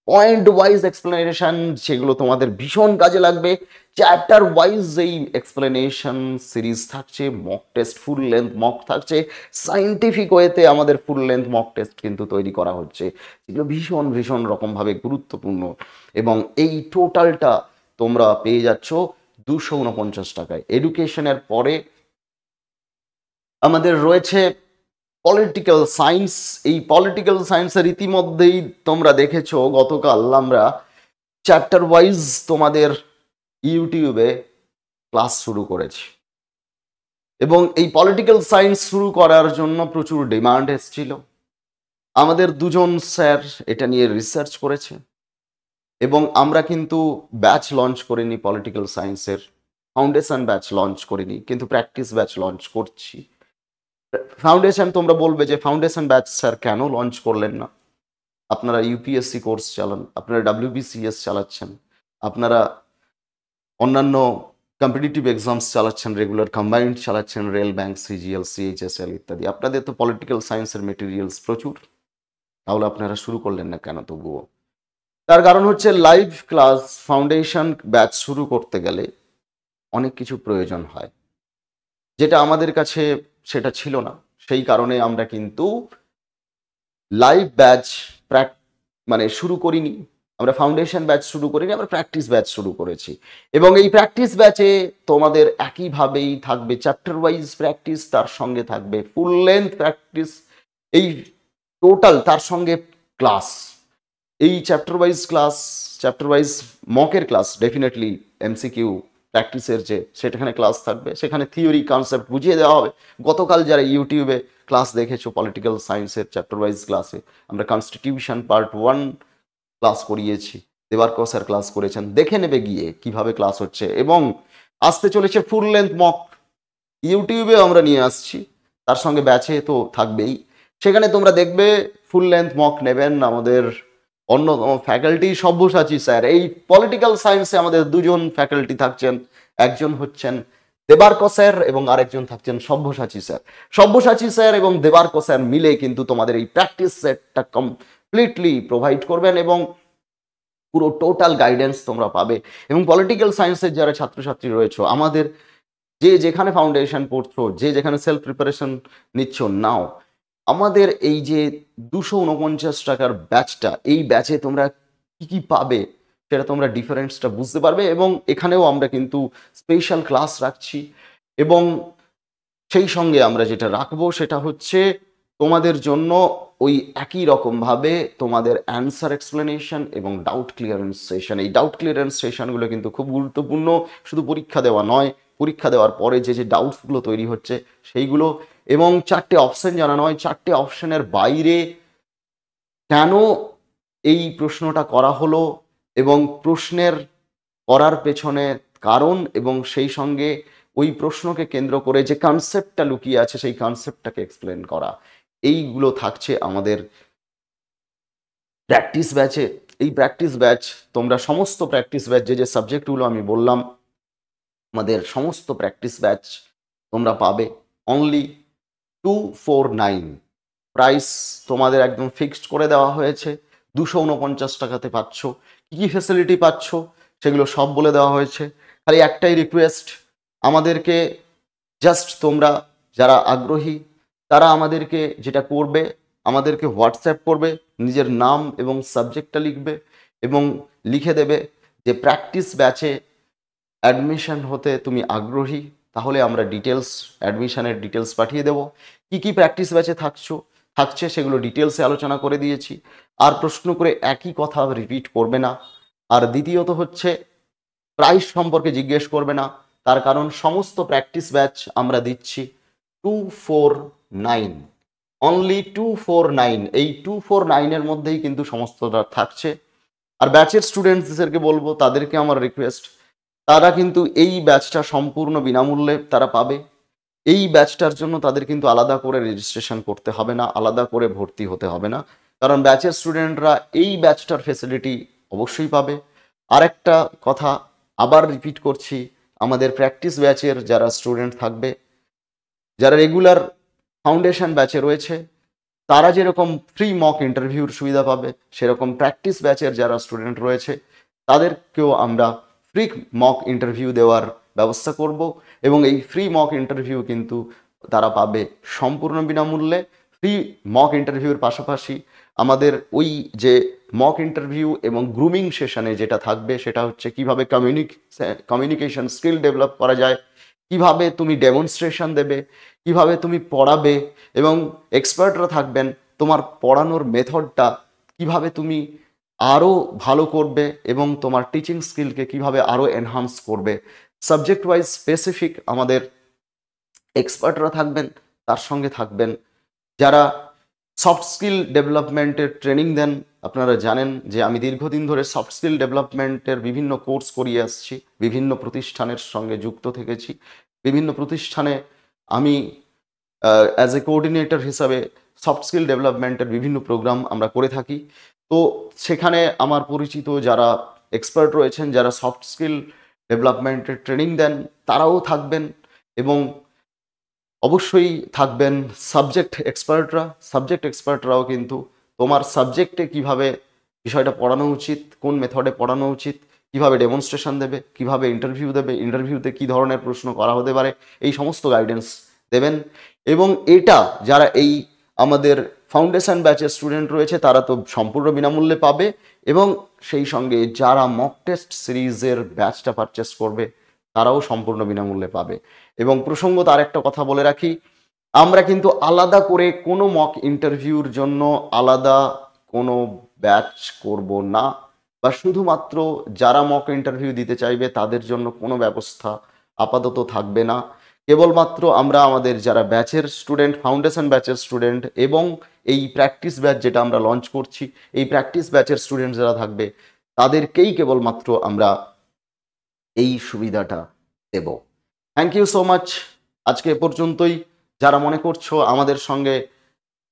Point wise explanation সেগুলো তোমাদের ভীষণ কাজে লাগবে। চ্যাপ্টার ওয়াইজ এই এক্সপ্লেনেশন সিরিজ থাকছে, mock test full length mock থাকছে, সাইন্টিফিক ওয়েতে আমাদের ফুল লেন্থ মক টেস্ট কিন্তু তৈরি করা হচ্ছে, যেগুলো ভীষণ ভীষণ রকমভাবে গুরুত্বপূর্ণ। এবং এই টোটালটা তোমরা পেয়ে যাচ্ছ 249 টাকায়। এডুকেশনের পরে আমাদের রয়েছে পলিটিক্যাল সায়েন্স। এই পলিটিক্যাল সায়েন্সের ইতিমধ্যেই তোমরা দেখেছো গতকাল আমরা চ্যাপ্টার ওয়াইজ তোমাদের ইউটিউবে ক্লাস শুরু করেছি এবং এই পলিটিক্যাল সায়েন্স শুরু করার জন্য প্রচুর ডিমান্ড এসেছিল। আমাদের 2জন স্যার এটা নিয়ে রিসার্চ করেছে এবং আমরা কিন্তু ব্যাচ লঞ্চ করিনি, পলিটিক্যাল সায়েন্সের ফাউন্ডেশন ব্যাচ লঞ্চ করিনি, কিন্তু প্র্যাকটিস ব্যাচ লঞ্চ করছি। ফাউন্ডেশন, তোমরা বলবে যে ফাউন্ডেশন ব্যাচ স্যার কেন লঞ্চ করলেন না? আপনারা ইউপিএসসি কোর্স চালান, আপনারা ডাব্লিউবিসিএস চালাচ্ছেন, আপনারা অন্যান্য কম্পিটিটিভ এক্সামস চালাচ্ছেন, রেগুলার কম্বাইন্ড চালাচ্ছেন, রেল, ব্যাংক, সিজিএল, সিএইচএসএল ইত্যাদি। আপনাদের তো পলিটিক্যাল সায়েন্সের মেটেরিয়ালস প্রচুর, তাহলে আপনারা শুরু করলেন না কেন তবুও? তার কারণ হচ্ছে লাইভ ক্লাস ফাউন্ডেশন ব্যাচ শুরু করতে গেলে অনেক কিছু প্রয়োজন হয়, যেটা আমাদের কাছে সেটা ছিল না। সেই কারণে আমরা কিন্তু লাইভ ব্যাচ মানে শুরু করিনি, আমরা ফাউন্ডেশন ব্যাচ শুরু করিনি, আমরা প্র্যাকটিস ব্যাচ শুরু করেছি। এবং এই প্র্যাকটিস ব্যাচে তোমাদের একইভাবেই থাকবে চ্যাপ্টার ওয়াইজ প্র্যাকটিস, তার সঙ্গে থাকবে ফুল লেন্থ প্র্যাকটিস, এই টোটাল তার সঙ্গে ক্লাস। এই chapter wise class, chapter wise মকের ক্লাস, ডেফিনেটলি এমসিকিউ প্র্যাকটিসের যে সেখানে ক্লাস থাকবে, সেখানে থিওরি কনসেপ্ট বুঝিয়ে দেওয়া হবে। গতকাল যারা ইউটিউবে ক্লাস দেখেছো পলিটিক্যাল সায়েন্সের চ্যাপ্টার ওয়াইজ ক্লাসে, আমরা কনস্টিটিউশন পার্ট 1 ক্লাস করিয়েছি, দেবার্ক স্যার ক্লাস করেছেন, দেখে নেবে গিয়ে কিভাবে ক্লাস হচ্ছে। এবং আসতে চলেছে ফুল লেন্থ মক, ইউটিউবে আমরা নিয়ে আসছি, তার সঙ্গে ব্যাচে তো থাকবেই। সেখানে তোমরা দেখবে ফুল লেন্থ মক নেবেন আমাদের অন্যতম ফ্যাকাল্টি সব্যসাচী স্যার। এই পলিটিক্যাল সায়েন্সে আমাদের 2জন ফ্যাকাল্টি থাকছেন, একজন হচ্ছেন দেবার্ক স্যার এবং আরেকজন থাকছেন সব্যসাচী স্যার। সব্যসাচী স্যার এবং দেবার্ক স্যার মিলে কিন্তু তোমাদের এই প্র্যাকটিস সেটটা কমপ্লিটলি প্রোভাইড করবেন এবং পুরো টোটাল গাইডেন্স তোমরা পাবে। এবং পলিটিক্যাল সায়েন্সের যারা ছাত্রছাত্রী রয়েছে, আমাদের যে যেখানে ফাউন্ডেশন পড়ছো, যে যেখানে সেলফ প্রিপারেশন নিচ্ছ নাও, আমাদের এই যে 249 টাকার ব্যাচটা, এই ব্যাচে তোমরা কি কি পাবে সেটা তোমরা ডিফারেন্সটা বুঝতে পারবে। এবং এখানেও আমরা কিন্তু স্পেশাল ক্লাস রাখছি, এবং সেই সঙ্গে আমরা যেটা রাখবো সেটা হচ্ছে তোমাদের জন্য ওই একই রকমভাবে তোমাদের অ্যান্সার এক্সপ্লেনেশন এবং ডাউট ক্লিয়ারেন্স সেশন। এই ডাউট ক্লিয়ারেন্স সেশনগুলো কিন্তু খুব গুরুত্বপূর্ণ, শুধু পরীক্ষা দেওয়া নয়, পরীক্ষা দেওয়ার পরে যে যে ডাউটসগুলো তৈরি হচ্ছে সেইগুলো, এবং 4টে অপশন জানানো হয়, 4টে অপশনের বাইরে কেন এই প্রশ্নটা করা হলো এবং প্রশ্নের করার পেছনে কারণ, এবং সেই সঙ্গে ওই প্রশ্নকে কেন্দ্র করে যে কনসেপ্টটা লুকিয়ে আছে সেই কনসেপ্টটাকে এক্সপ্লেন করা। এইগুলো থাকছে আমাদের প্র্যাকটিস ব্যাচে। এই প্র্যাকটিস ব্যাচ তোমরা সমস্ত প্র্যাকটিস ব্যাচ যে যে সাবজেক্টগুলো আমি বললাম, আমাদের সমস্ত প্র্যাকটিস ব্যাচ তোমরা পাবে অনলি 249। প্রাইস তোমাদের একদম ফিক্সড করে দেওয়া হয়েছে, 249 টাকাতে পাচ্ছ। কী কী ফেসিলিটি পাচ্ছ সেগুলো সব বলে দেওয়া হয়েছে। খালি একটাই রিকোয়েস্ট, আমাদেরকে জাস্ট তোমরা যারা আগ্রহী তারা আমাদেরকে যেটা করবে, আমাদেরকে হোয়াটসঅ্যাপ করবে, নিজের নাম এবং সাবজেক্টটা লিখবে এবং লিখে দেবে যে প্র্যাকটিস ব্যাচে অ্যাডমিশন হতে তুমি আগ্রহী। তাহলে আমরা অ্যাডমিশনের ডিটেলস পাঠিয়ে দেবো। কি কি প্র্যাকটিস ব্যাচে থাকছে সেগুলো ডিটেলসে আলোচনা করে দিয়েছি। আর প্রশ্ন করে একই কথা রিপিট করবে না। আর দ্বিতীয়ত হচ্ছে প্রাইস সম্পর্কে জিজ্ঞেস করবে না, তার কারণ সমস্ত প্র্যাকটিস ব্যাচ আমরা দিচ্ছি 249, অনলি 249। এই 249-এর মধ্যেই কিন্তু সমস্তটা থাকছে। আর ব্যাচের স্টুডেন্টসদেরকে বলবো, তাদেরকে আমার রিকোয়েস্ট, তারা কিন্তু এই ব্যাচটা সম্পূর্ণ বিনামূল্যে তারা পাবে। এই ব্যাচটার জন্য তাদের কিন্তু আলাদা করে রেজিস্ট্রেশন করতে হবে না, আলাদা করে ভর্তি হতে হবে না, কারণ ব্যাচের স্টুডেন্টরা এই ব্যাচটার ফেসিলিটি অবশ্যই পাবে। আরেকটা কথা আবার রিপিট করছি, আমাদের প্র্যাকটিস ব্যাচের যারা স্টুডেন্ট থাকবে, যারা রেগুলার ফাউন্ডেশন ব্যাচে রয়েছে, তারা যেরকম ফ্রি মক ইন্টারভিউর সুবিধা পাবে, সেরকম প্র্যাকটিস ব্যাচের যারা স্টুডেন্ট রয়েছে তাদেরকেও আমরা ফ্রি মক ইন্টারভিউ দেওয়ার ব্যবস্থা করব। এবং এই ফ্রি মক ইন্টারভিউ কিন্তু তারা পাবে সম্পূর্ণ বিনামূল্যে। ফ্রি মক ইন্টারভিউর পাশাপাশি আমাদের ওই যে মক ইন্টারভিউ এবং গ্রুমিং সেশনে যেটা থাকবে সেটা হচ্ছে কিভাবে কমিউনিকেশন স্কিল ডেভেলপ করা যায়, কিভাবে তুমি ডেমনস্ট্রেশন দেবে, কিভাবে তুমি পড়াবে, এবং এক্সপার্টরা থাকবেন তোমার পড়ানোর মেথডটা কিভাবে তুমি আরও ভালো করবে এবং তোমার টিচিং স্কিলকে কিভাবে আরও এনহান্স করবে। সাবজেক্ট ওয়াইজ স্পেসিফিক আমাদের এক্সপার্টরা থাকবেন, তার সঙ্গে থাকবেন যারা সফট স্কিল ডেভেলপমেন্টের ট্রেনিং দেন। আপনারা জানেন যে আমি দীর্ঘদিন ধরে সফট স্কিল ডেভেলপমেন্টের বিভিন্ন কোর্স করিয়ে আসছি, বিভিন্ন প্রতিষ্ঠানের সঙ্গে যুক্ত থেকেছি। বিভিন্ন প্রতিষ্ঠানে আমি অ্যাজ এ কোঅর্ডিনেটর হিসাবে সফট স্কিল ডেভেলপমেন্টের বিভিন্ন প্রোগ্রাম আমরা করে থাকি। তো সেখানে আমার পরিচিত যারা এক্সপার্ট রয়েছেন, যারা সফট স্কিল ডেভেলপমেন্টের ট্রেনিং দেন, তারাও থাকবেন। এবং অবশ্যই থাকবেন সাবজেক্ট এক্সপার্টরাও কিন্তু তোমার সাবজেক্টে কিভাবে বিষয়টা পড়ানো উচিত, কোন মেথডে পড়ানো উচিত, কিভাবে ডেমনস্ট্রেশন দেবে, কিভাবে ইন্টারভিউ দেবে, ইন্টারভিউতে কী ধরনের প্রশ্ন করা হতে পারে, এই সমস্ত গাইডেন্স দেবেন। এবং এটা যারা এই আমাদের ফাউন্ডেশন ব্যাচের স্টুডেন্ট রয়েছে তারা তো সম্পূর্ণ বিনামূল্যে পাবে, এবং সেই সঙ্গে যারা মক টেস্ট সিরিজের ব্যাচটা পারচেস করবে তারাও সম্পূর্ণ বিনামূল্যে পাবে। এবং প্রসঙ্গত আরেকটা কথা বলে রাখি, আমরা কিন্তু আলাদা করে কোনো মক ইন্টারভিউর জন্য আলাদা কোনো ব্যাচ করব না, বা শুধুমাত্র যারা মক ইন্টারভিউ দিতে চাইবে তাদের জন্য কোনো ব্যবস্থা আপাতত থাকবে না। কেবলমাত্র আমরা আমাদের যারা ব্যাচের স্টুডেন্ট, ফাউন্ডেশন ব্যাচের স্টুডেন্ট এবং এই প্র্যাকটিস ব্যাচ যেটা আমরা লঞ্চ করছি, এই প্র্যাকটিস ব্যাচের স্টুডেন্ট যারা থাকবে তাদেরকেই কেবলমাত্র আমরা এই সুবিধাটা দেব। Thank you so much. আজকে এ পর্যন্তই। যারা মনে করছো আমাদের সঙ্গে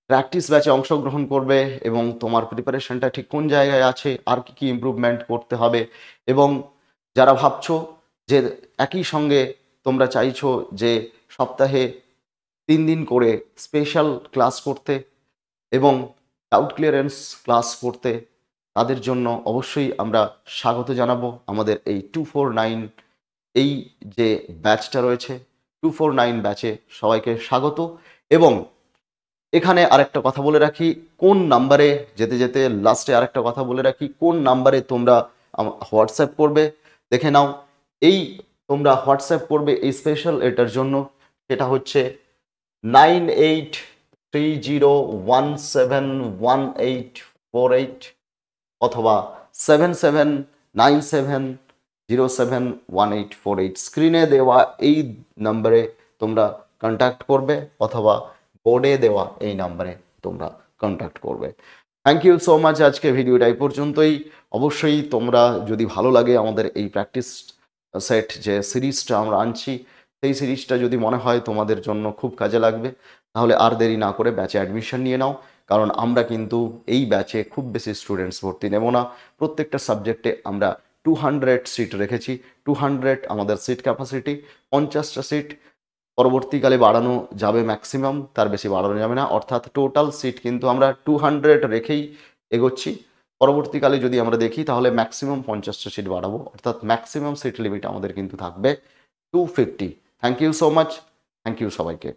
প্র্যাকটিস ব্যাচে অংশগ্রহণ করবে এবং তোমার প্রিপারেশনটা ঠিক কোন জায়গায় আছে, আর কি কি ইমপ্রুভমেন্ট করতে হবে, এবং যারা ভাবছো যে একই সঙ্গে তোমরা চাইছো যে সপ্তাহে 3 দিন করে স্পেশাল ক্লাস করতে এবং ডাউট ক্লিয়ারেন্স ক্লাস করতে, তাদের জন্য অবশ্যই আমরা স্বাগত জানাবো আমাদের এই 249 এই যে ব্যাচটা রয়েছে। 249 ব্যাচে সবাইকে স্বাগত। এবং এখানে আরেকটা কথা বলে রাখি, কোন নাম্বারে যেতে যেতে লাস্টে আরেকটা কথা বলে রাখি, কোন নাম্বারে তোমরা হোয়াটসঅ্যাপ করবে দেখে নাও। এই তোমরা হোয়াটসঅ্যাপ করবে এই স্পেশাল এটার জন্য, সেটা হচ্ছে 9830171848 অথবা 7797071848। স্ক্রিনে দেওয়া এই নাম্বারে তোমরা কন্ট্যাক্ট করবে অথবা বোর্ডে দেওয়া এই নাম্বারে তোমরা কন্ট্যাক্ট করবে। Thank you so much. আজকে ভিডিওটা এই পর্যন্তই। অবশ্যই তোমরা যদি ভালো লাগে আমাদের এই প্র্যাকটিস সেট যে সিরিজটা আমরা আনছি, সেই সিরিজটা যদি মনে হয় তোমাদের জন্য খুব কাজে লাগবে, তাহলে আর দেরি না করে ব্যাচে অ্যাডমিশন নিয়ে নাও। কারণ আমরা কিন্তু এই ব্যাচে খুব বেশি স্টুডেন্টস ভর্তি নেব না। প্রত্যেকটা সাবজেক্টে আমরা 200 সিট রেখেছি। 200 আমাদের সিট ক্যাপাসিটি, 50টা সিট পরবর্তীকালে বাড়ানো যাবে ম্যাক্সিমাম, তার বেশি বাড়ানো যাবে না। অর্থাৎ টোটাল সিট কিন্তু আমরা 200 রেখেই এগোচ্ছি। পরবর্তীকালে যদি আমরা দেখি তাহলে ম্যাক্সিমাম 50টা সিট বাড়াবো, অর্থাৎ ম্যাক্সিমাম সিট লিমিট আমাদের কিন্তু থাকবে 250। Thank you so much. Thank you সবাইকে।